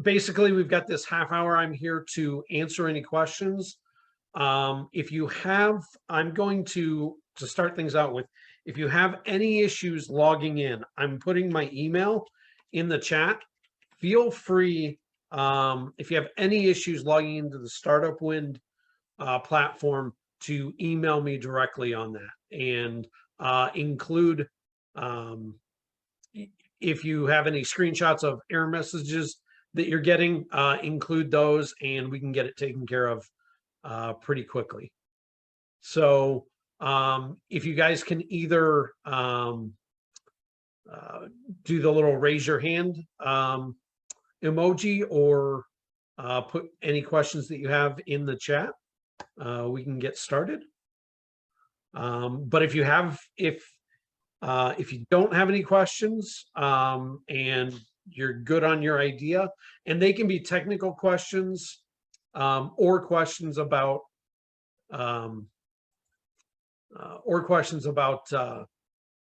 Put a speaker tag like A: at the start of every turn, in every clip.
A: Basically, we've got this half hour. I'm here to answer any questions. If you have, I'm going to start things out with, if you have any issues logging in, I'm putting my email in the chat. Feel free, if you have any issues logging into the Startup Wind platform, to email me directly on that, and include, if you have any screenshots of error messages that you're getting, include those, and we can get it taken care of pretty quickly. So if you guys can either do the little raise your hand emoji, or put any questions that you have in the chat, we can get started. But if you don't have any questions, and you're good on your idea, and they can be technical questions, or questions about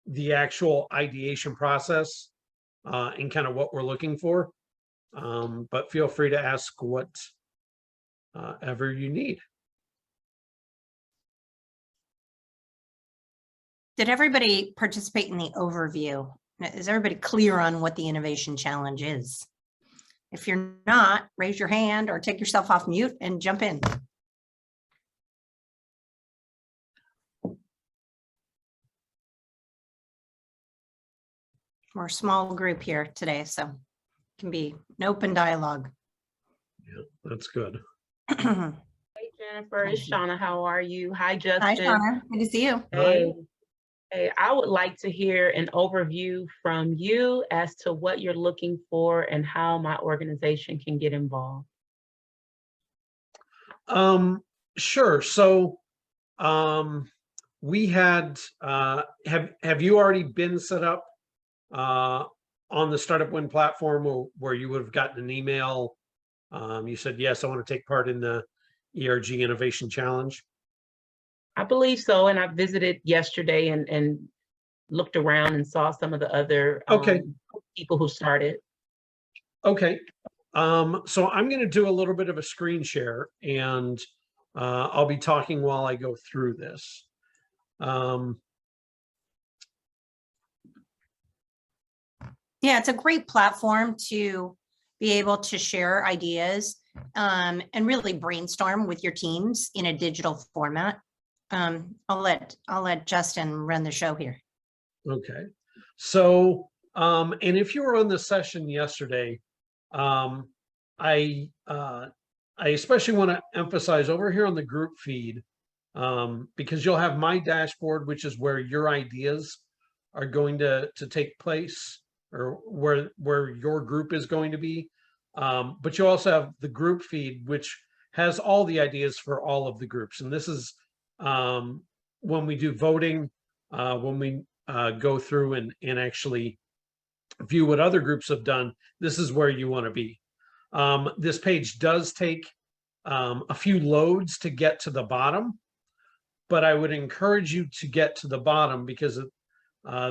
A: the actual ideation process, and kind of what we're looking for. But feel free to ask what ever you need.
B: Did everybody participate in the overview? Is everybody clear on what the innovation challenge is? If you're not, raise your hand or take yourself off mute and jump in. We're a small group here today, so it can be an open dialogue.
A: Yeah, that's good.
C: Hey, Jennifer, it's Shauna. How are you? Hi, Justin.
B: Hi, Shauna. Good to see you.
C: Hey. Hey, I would like to hear an overview from you as to what you're looking for and how my organization can get involved.
A: Sure. So we had, have you already been set up on the Startup Wind platform, where you would have gotten an email? You said, yes, I want to take part in the ERG Innovation Challenge.
C: I believe so, and I visited yesterday and looked around and saw some of the other people who started.
A: Okay, so I'm going to do a little bit of a screen share, and I'll be talking while I go through this.
B: Yeah, it's a great platform to be able to share ideas and really brainstorm with your teams in a digital format. I'll let Justin run the show here.
A: Okay, so and if you were on the session yesterday, I especially want to emphasize over here on the group feed, because you'll have my dashboard, which is where your ideas are going to take place, or where your group is going to be. But you also have the group feed, which has all the ideas for all of the groups. And this is when we do voting, when we go through and actually view what other groups have done, this is where you want to be. This page does take a few loads to get to the bottom, but I would encourage you to get to the bottom, because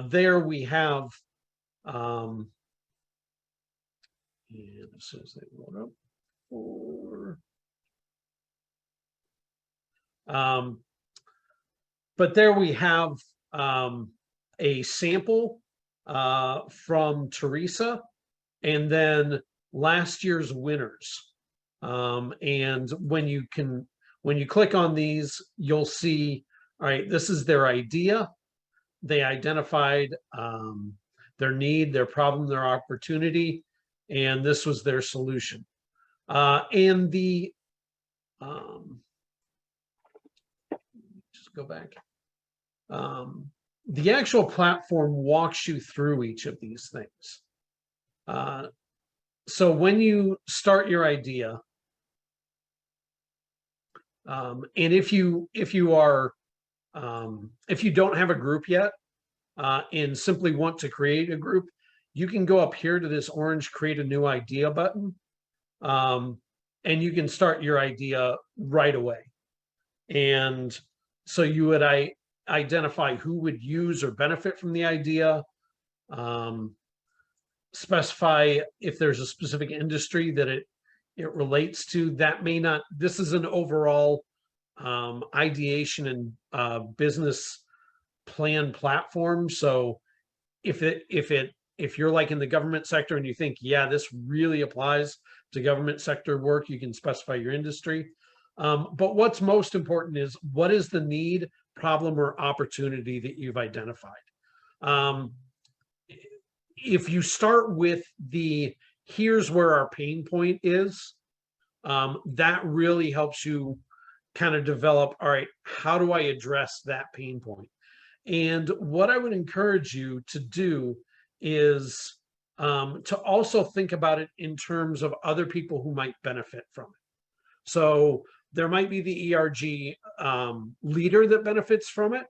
A: there we have, and as soon as they load up, but there we have a sample from Teresa, and then last year's winners. And when you click on these, you'll see, all right, this is their idea. They identified their need, their problem, their opportunity, and this was their solution. And the just go back. The actual platform walks you through each of these things. So when you start your idea, and if you don't have a group yet, and simply want to create a group, you can go up here to this orange create a new idea button, and you can start your idea right away. And so you would identify who would use or benefit from the idea. specify if there's a specific industry that it relates to. That may not, this is an overall ideation and business plan platform. So if you're like in the government sector and you think, yeah, this really applies to government sector work, you can specify your industry. But what's most important is, what is the need, problem, or opportunity that you've identified? If you start with here's where our pain point is, that really helps you kind of develop, all right, how do I address that pain point? And what I would encourage you to do is to also think about it in terms of other people who might benefit from it. So there might be the ERG leader that benefits from it,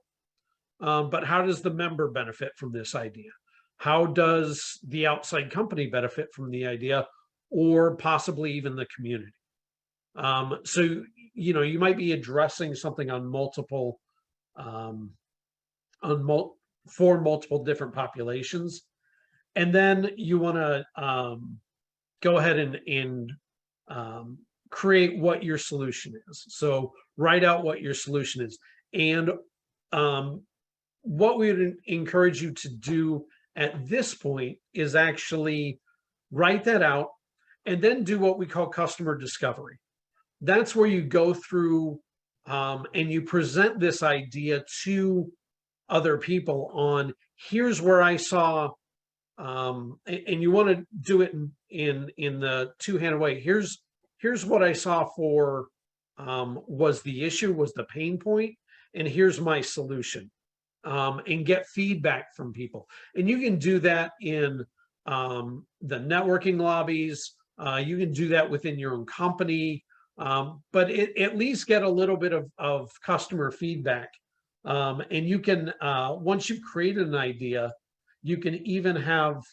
A: but how does the member benefit from this idea? How does the outside company benefit from the idea, or possibly even the community? So, you know, you might be addressing something on multiple, for multiple different populations. And then you want to go ahead and create what your solution is. So write out what your solution is. And what we would encourage you to do at this point is actually write that out and then do what we call customer discovery. That's where you go through and you present this idea to other people on, here's where I saw, and you want to do it in the two-handed way. Here's what I saw for was the issue, was the pain point, and here's my solution. And get feedback from people. And you can do that in the networking lobbies. You can do that within your own company, but at least get a little bit of customer feedback. And you can, once you've created an idea, you can even have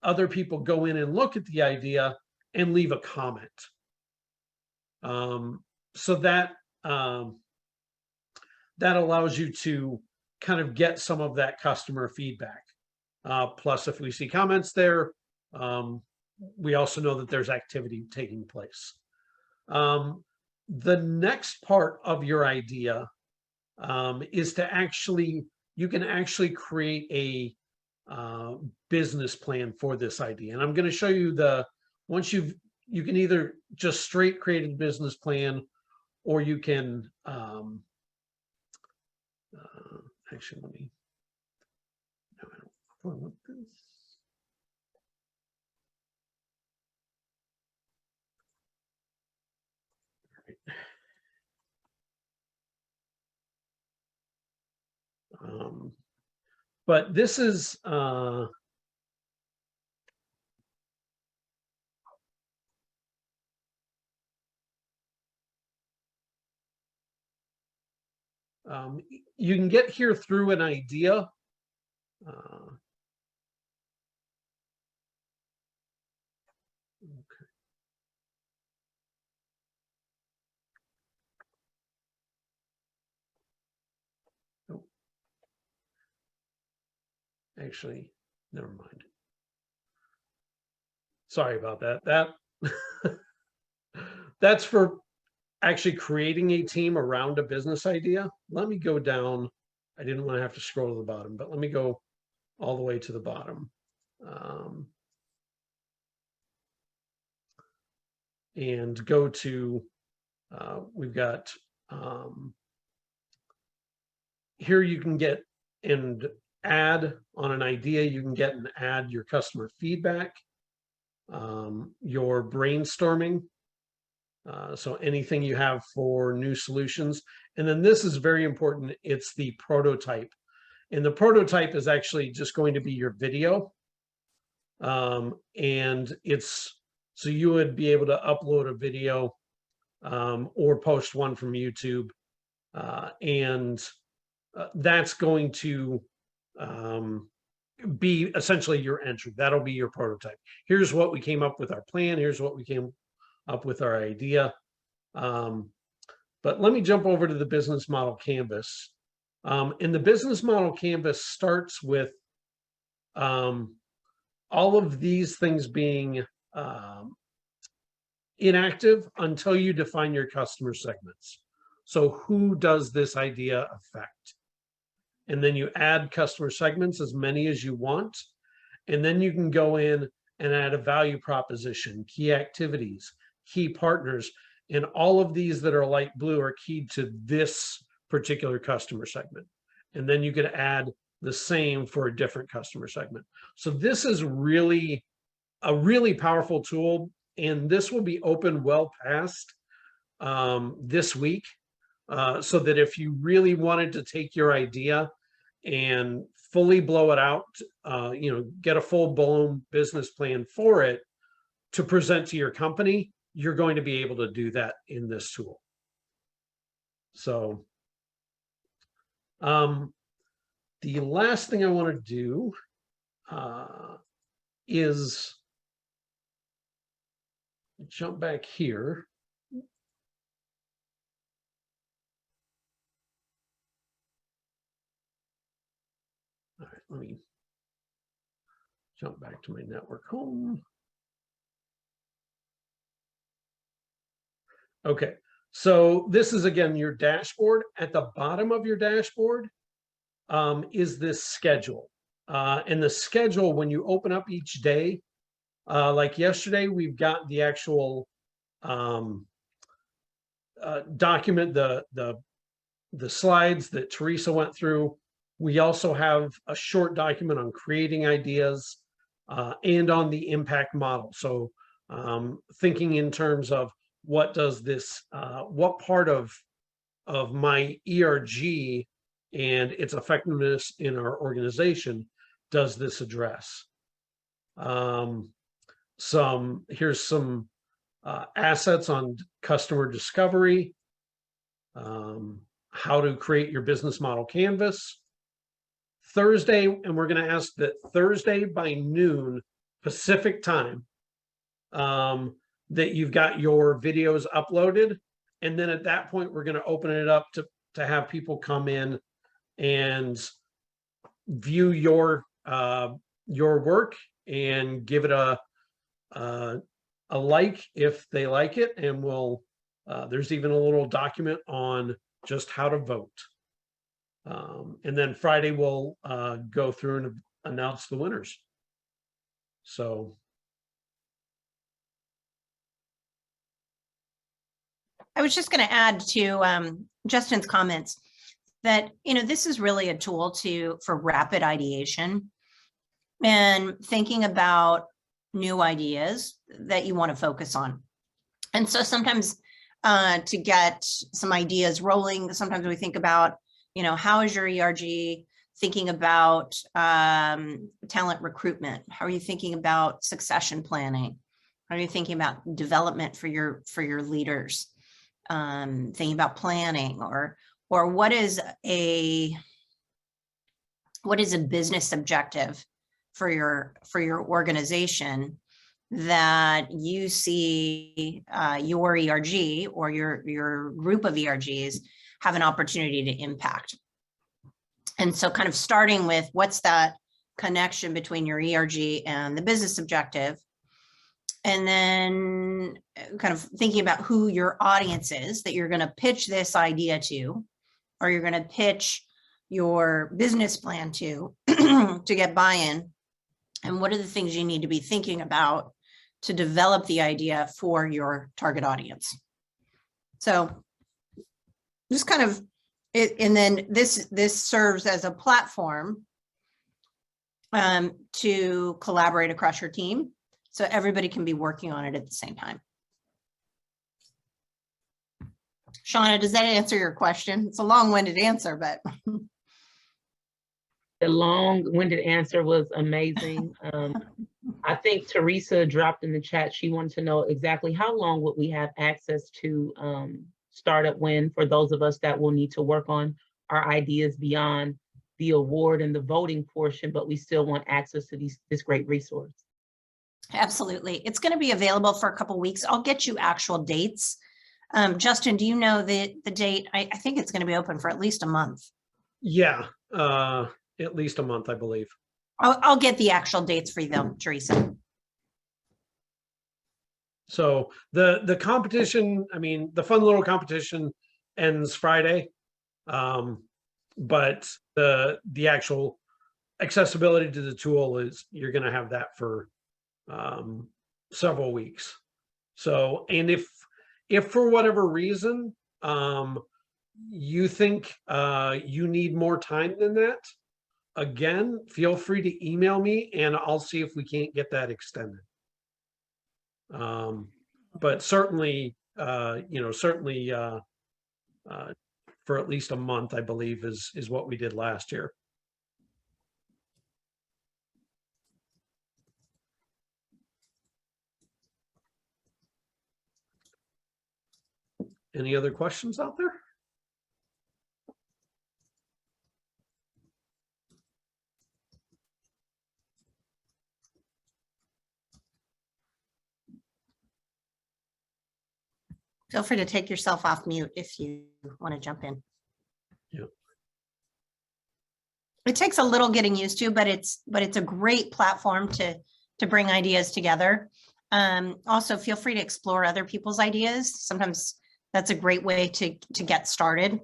A: other people go in and look at the idea and leave a comment. So that that allows you to kind of get some of that customer feedback. Plus, if we see comments there, we also know that there's activity taking place. The next part of your idea is to actually, you can actually create a business plan for this idea. And I'm going to show you once you can either just straight create a business plan, or you can, actually, let me, no, I don't want this. But this is you can get here through an idea. Okay. Oh. Actually, never mind. Sorry about that. That's for actually creating a team around a business idea. Let me go down. I didn't want to have to scroll to the bottom, but let me go all the way to the bottom. And go to, we've got, here you can get and add on an idea, you can get and add your customer feedback, your brainstorming, so anything you have for new solutions. And then this is very important, it's the prototype. And the prototype is actually just going to be your video. And it's, so you would be able to upload a video or post one from YouTube. And that's going to be essentially your entry. That'll be your prototype. Here's what we came up with our plan. Here's what we came up with our idea. But let me jump over to the business model canvas. And the business model canvas starts with all of these things being inactive until you define your customer segments. So who does this idea affect? And then you add customer segments, as many as you want. And then you can go in and add a value proposition, key activities, key partners, and all of these that are light blue are keyed to this particular customer segment. And then you could add the same for a different customer segment. So this is really a really powerful tool, and this will be open well past this week, so that if you really wanted to take your idea and fully blow it out, get a full blown business plan for it to present to your company, you're going to be able to do that in this tool. So the last thing I want to do is jump back here. All right, let me jump back to my network home. Okay, so this is again your dashboard. At the bottom of your dashboard is this schedule. And the schedule, when you open up each day, like yesterday, we've got the actual document, the slides that Teresa went through. We also have a short document on creating ideas and on the impact model. So thinking in terms of what does this, what part of my ERG and its effectiveness in our organization does this address? Here's some assets on customer discovery, how to create your business model canvas. Thursday, and we're going to ask that Thursday by noon Pacific time, that you've got your videos uploaded. And then at that point, we're going to open it up to have people come in and view your work and give it a like if they like it. And we'll, there's even a little document on just how to vote. And then Friday we'll go through and announce the winners. So
B: I was just going to add to Justin's comments that, this is really a tool for rapid ideation and thinking about new ideas that you want to focus on. And so sometimes to get some ideas rolling, sometimes we think about, how is your ERG thinking about talent recruitment? How are you thinking about succession planning? How are you thinking about development for your leaders? Thinking about planning, or what is a business objective for your organization that you see your ERG or your group of ERGs have an opportunity to impact. And so kind of starting with what's that connection between your ERG and the business objective, and then kind of thinking about who your audience is that you're going to pitch this idea to, or you're going to pitch your business plan to get buy-in, and what are the things you need to be thinking about to develop the idea for your target audience. So just kind of, and then this serves as a platform to collaborate across your team, so everybody can be working on it at the same time. Shauna, does that answer your question? It's a long-winded answer, but.
C: The long-winded answer was amazing. I think Teresa dropped in the chat, she wanted to know exactly how long would we have access to Startup Win for those of us that will need to work on our ideas beyond the award and the voting portion, but we still want access to this great resource.
B: Absolutely. It's going to be available for a couple of weeks. I'll get you actual dates. Justin, do you know the date? I think it's going to be open for at least a month.
A: yeah, at least a month, I believe.
B: I'll get the actual dates for you though, Teresa.
A: So the competition, I mean, the fun little competition ends Friday. But the actual accessibility to the tool is you're going to have that for several weeks. So, and if for whatever reason you think you need more time than that, again, feel free to email me and I'll see if we can't get that extended. But certainly, certainly for at least a month, I believe is what we did last year. Any other questions out there?
B: Feel free to take yourself off mute if you want to jump in.
A: Yeah.
B: It takes a little getting used to, but it's a great platform to bring ideas together. Also, feel free to explore other people's ideas. Sometimes that's a great way to get started.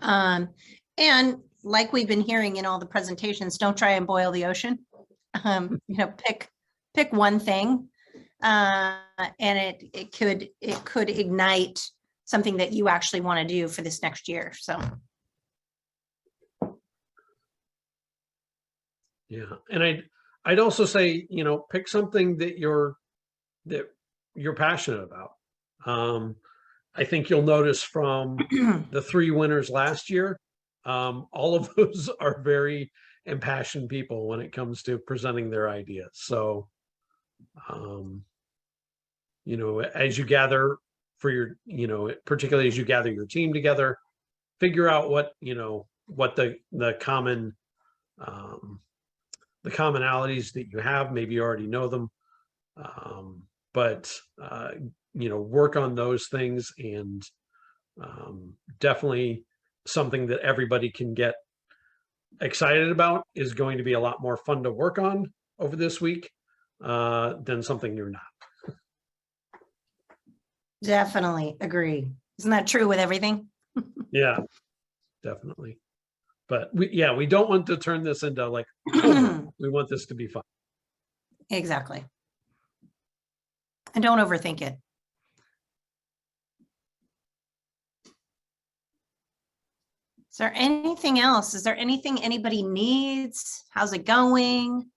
B: And like we've been hearing in all the presentations, don't try and boil the ocean. Pick one thing. And it could ignite something that you actually want to do for this next year. So
A: yeah, and I'd also say, pick something that you're passionate about. I think you'll notice from the 3 winners last year, all of those are very impassioned people when it comes to presenting their ideas. So as you gather for your, particularly as you gather your team together, figure out what the commonalities that you have. Maybe you already know them, but work on those things, and definitely something that everybody can get excited about is going to be a lot more fun to work on over this week than something you're not.
B: definitely agree. Isn't that true with everything?
A: Yeah, definitely. But we don't want to turn this into like, we want this to be fun.
B: Exactly. And don't overthink it. Is there anything else? Is there anything anybody needs? How's it going?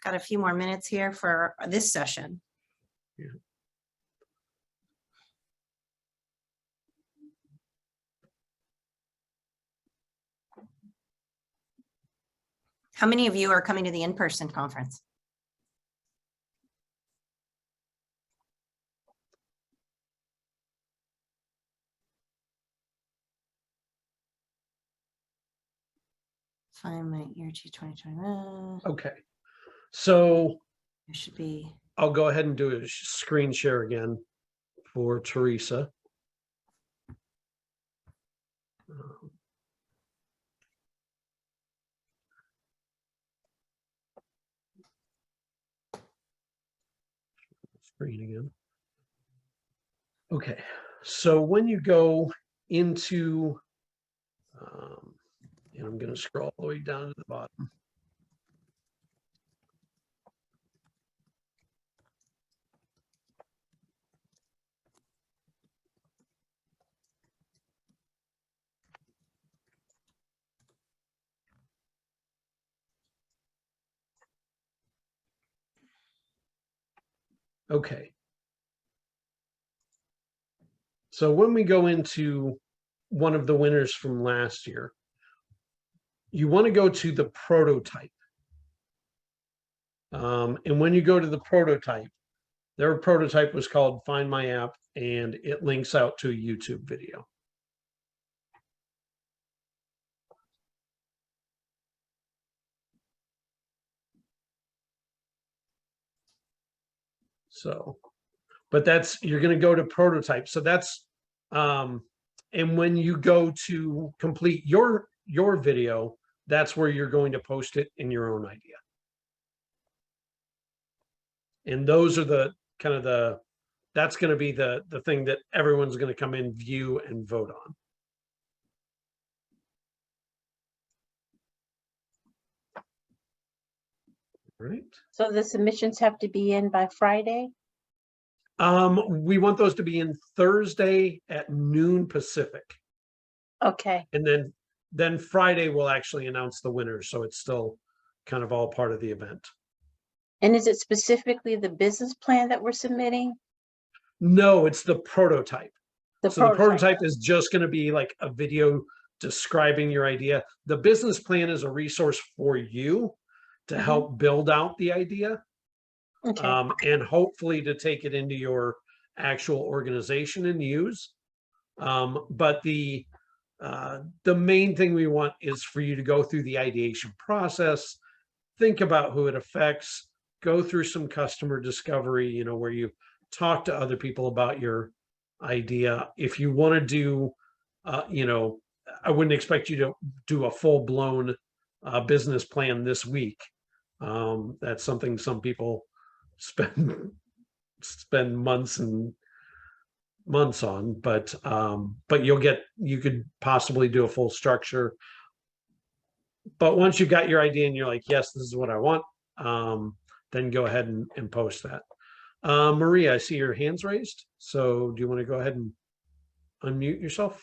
B: Got a few more minutes here for this session.
A: Yeah.
B: How many of you are coming to the in-person conference? Find my year 2021.
A: Okay. So
B: It should be.
A: I'll go ahead and do a screen share again for Teresa. Screen again. Okay, so when you go into, and I'm going to scroll all the way down to the bottom. Okay. So when we go into one of the winners from last year, you want to go to the prototype. And when you go to the prototype, their prototype was called Find My App, and it links out to a YouTube video. So, but you're going to go to prototype. So that's, and when you go to complete your video, that's where you're going to post it in your own idea. And those are the kind of that's going to be the thing that everyone's going to come in, view, and vote on. Right.
D: So the submissions have to be in by Friday?
A: We want those to be in Thursday at noon Pacific.
D: Okay.
A: And then Friday we'll actually announce the winners. So it's still kind of all part of the event.
D: And is it specifically the business plan that we're submitting?
A: No, it's the prototype.
D: The
A: So the prototype is just going to be like a video describing your idea. The business plan is a resource for you to help build out the idea,
D: Okay.
A: and hopefully to take it into your actual organization and use. But the main thing we want is for you to go through the ideation process, think about who it affects, go through some customer discovery, you know, where you talk to other people about your idea. If you want to do, you know, I wouldn't expect you to do a full-blown business plan this week. That's something some people spend months and months on, but you could possibly do a full structure. But once you've got your idea and you're like, yes, this is what I want, then go ahead and post that. Maria, I see your hands raised. So do you want to go ahead and unmute yourself?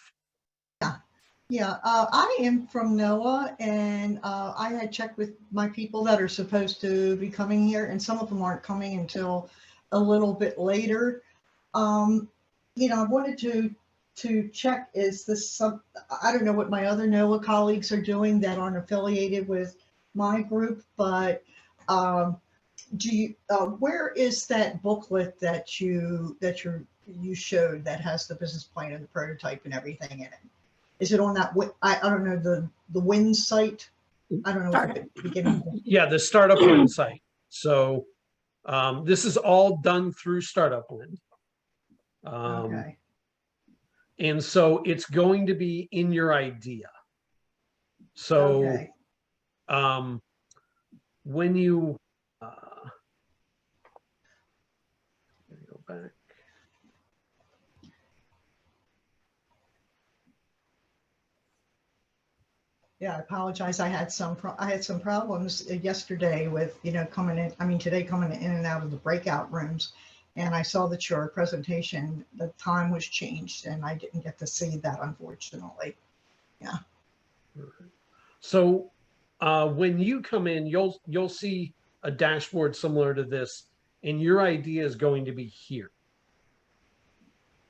E: Yeah, I am from NOAA, and I had checked with my people that are supposed to be coming here, and some of them aren't coming until a little bit later. You know, I wanted to check, is this some, I don't know what my other NOAA colleagues are doing that aren't affiliated with my group, but do you, where is that booklet that you showed that has the business plan and the prototype and everything in it? Is it on that? I don't know, the WIN site. I don't know. What the beginning.
A: Yeah, the Startup Win site. So this is all done through Startup Win.
E: Okay.
A: And so it's going to be in your idea. So
E: Okay.
A: when you go back.
E: Yeah, I apologize. I had some problems yesterday with, you know, coming in. I mean, today coming in and out of the breakout rooms, and I saw that your presentation, the time was changed, and I didn't get to see that, unfortunately. Yeah.
A: So when you come in, you'll see a dashboard similar to this, and your idea is going to be here.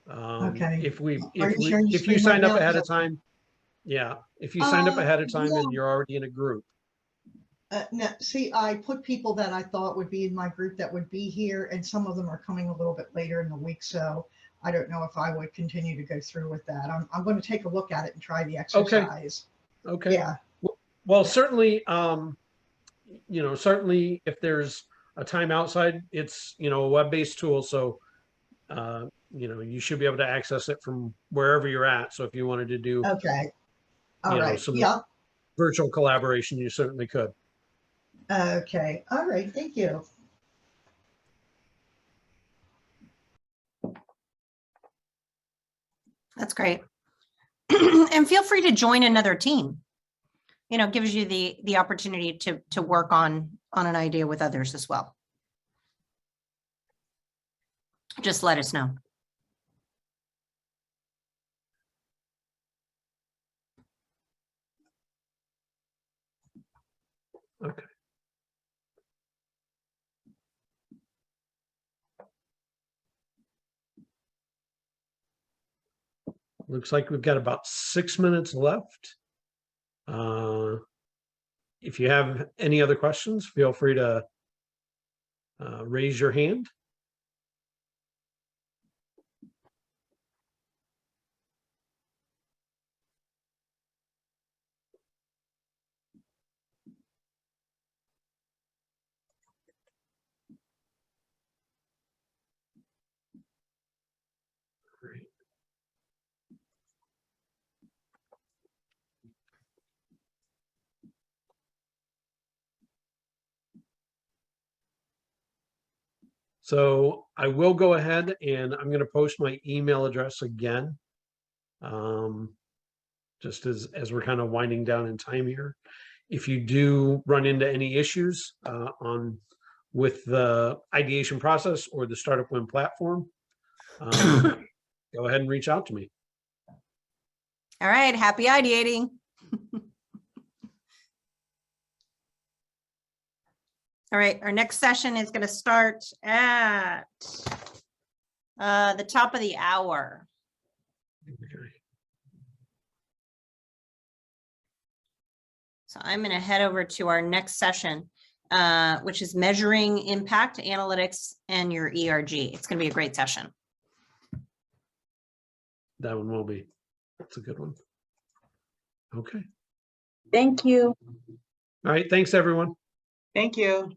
E: Okay.
A: If
E: sharing the
A: you
E: screen
A: signed
E: right
A: up
E: now?
A: ahead of time, yeah. If you signed up ahead of time,
E: Yeah.
A: then you're already in a group.
E: No, see, I put people that I thought would be in my group that would be here, and some of them are coming a little bit later in the week, so I don't know if I would continue to go through with that. I'm going to take a look at it and try the exercise.
A: Okay.
E: Yeah.
A: Well, certainly, you know, certainly if there's a time outside, it's, you know, a web-based tool. So, you know, you should be able to access it from wherever you're at. So if you wanted to do,
E: Okay. All
A: you know,
E: right.
A: some
E: Yeah.
A: virtual collaboration, you certainly could.
E: Okay. All right. Thank you.
B: That's great. And feel free to join another team. You know, gives you the opportunity to work on an idea with others as well. Just let us know.
A: Okay. Looks like we've got about 6 minutes left. If you have any other questions, feel free to raise your hand. Great. So I will go ahead and I'm going to post my email address again. Just as we're kind of winding down in time here. If you do run into any issues with the ideation process or the Startup Win platform, go ahead and reach out to me.
B: All right, happy ideating. All right, our next session is going to start at the top of the hour.
A: Okay.
B: So I'm going to head over to our next session, which is measuring impact analytics and your ERG. It's going to be a great session.
A: That one will be. That's a good one. Okay.
D: Thank you.
A: All right. Thanks, everyone.
F: Thank you.